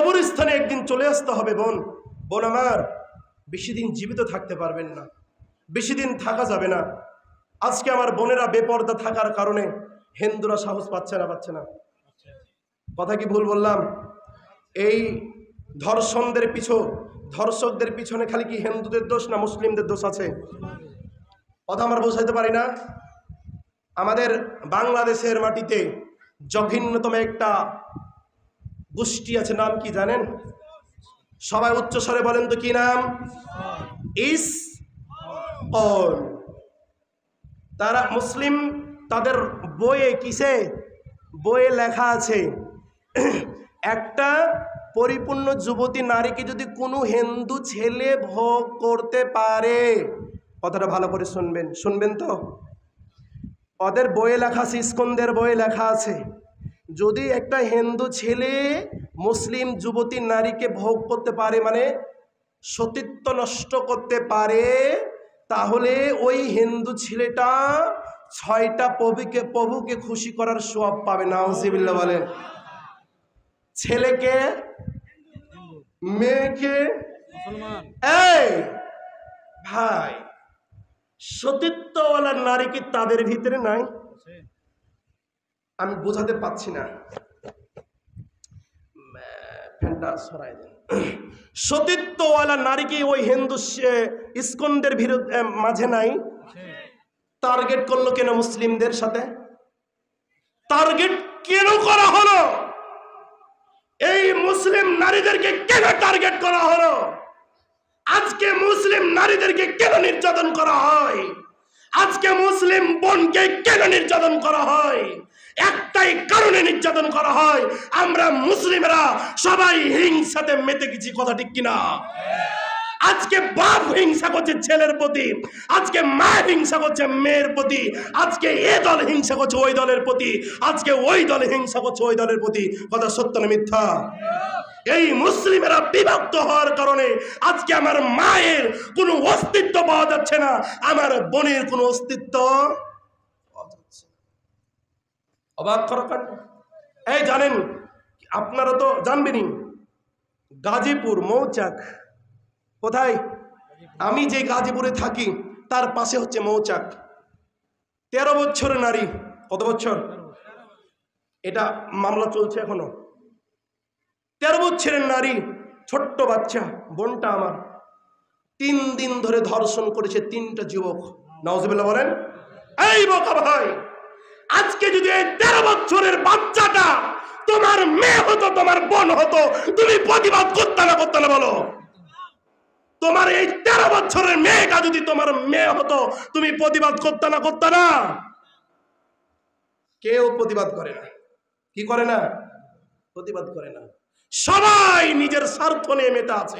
কবরস্থানে একদিন চলে আসতে হবে। বোন বোন আমার, বেশি দিন জীবিত থাকতে পারবেন না, বেশি দিন থাকা যাবে না। আজকে আমার বোনেরা বেপর্দা থাকার কারণে হিন্দুরা সাহস পাচ্ছে না, পাচ্ছে না। কথা কি ভুল বললাম? এই ধর্ষকদের পিছনে খালি কি হিন্দুদের দোষ না মুসলিমদের দোষ আছে? কথা আমরা বোঝাইতে পারি না। আমাদের বাংলাদেশের মাটিতে জঘন্যতম একটা গোষ্ঠী আছে, নাম কি জানেন? সবাই উচ্চস্বরে বলেন তো, কি নাম? ইসকন। তারা মুসলিম, তাদের বইয়ে লেখা আছে, একটা পরিপূর্ণ যুবতী নারীকে যদি কোনো হিন্দু ছেলে ভোগ করতে পারে, কথাটা ভালো করে শুনবেন তো, ওদের বইয়ে লেখা আছে, ইসকনদের বইয়ে লেখা আছে, যদি একটা হিন্দু ছেলে মুসলিম যুবতী নারীকে ভোগ করতে পারে, মানে সতীত্ব নষ্ট করতে পারে, তাহলে ওই হিন্দু ছেলেটা 6টা প্রভুকে খুশি করার সওয়াব পাবে। নাউজুবিল্লাহ বলেন। ছেলেকে, মেয়েকে, এই ভাই, সতীত্বওয়ালা নারী কি তাদের ভিতরে নাই? আমি বোঝাতে পারছি না, ফ্যানটা সরাই দেন। সতীত্বওয়ালা নারী কি ওই হিন্দু ইসকনদের মাঝে নাই? টার্গেট করলো কেন মুসলিমদের সাথে? টার্গেট কেন করা হলো? এই মুসলিম নারীদেরকে কেন টার্গেট করা হলো? আজকে মুসলিম নারীদেরকে কেন নির্যাতন করা হয়? আজকে মুসলিম বোনকে কেন নির্যাতন করা হয়? একটাই কারণে নির্যাতন করা হয়, আমরা মুসলিমরা সবাই হিংসাতে মেতে গেছি। কথা ঠিক কিনা? আজকে বাপ হিংসা করছে ছেলের প্রতি, আজকে মা হিংসা করছে মেয়ের প্রতি, আজকে এ দল হিংসা করছে ওই দলের প্রতি, আজকে ওই দল হিংসা করছে ওই দলের প্রতি। কথা সত্য না মিথ্যা? এই মুসলিমেরা বিভক্ত হওয়ার কারণে আজকে আমার মায়ের কোনো অস্তিত্ব পাওয়া যাচ্ছে না, আমার বোনের কোনো অস্তিত্ব পাওয়া যাচ্ছে না। অবাক করা কাণ্ড। এই জানেন, আপনারা তো জানবেনই, গাজীপুর মৌচাক কোথায়? আমি যে গাজীপুরে থাকি তার পাশে হচ্ছে মৌচাক। 13 বছরের নারী। কত বছর? এটা মামলা চলছে এখনো। 13 বছরের নারী, ছোট্ট বাচ্চা, বোনটা আমার 3 দিন ধরে ধর্ষণ করেছে 3টা যুবক। নাউজুবিল্লাহ বলেন। এই বোকা ভাই, আজকে যদি এই 13 বছরের বাচ্চাটা তোমার মেয়ে হতো, তোমার বোন হতো, তুমি প্রতিবাদ করতে না বলো? তোমার এই 13 বছরের মেয়েটা যদি তোমার মেয়ে হতো, তুমি প্রতিবাদ করতে না? কেউ প্রতিবাদ করে না। কি করে না? প্রতিবাদ করে না। সবাই নিজের স্বার্থ নিয়ে মেতে আছে।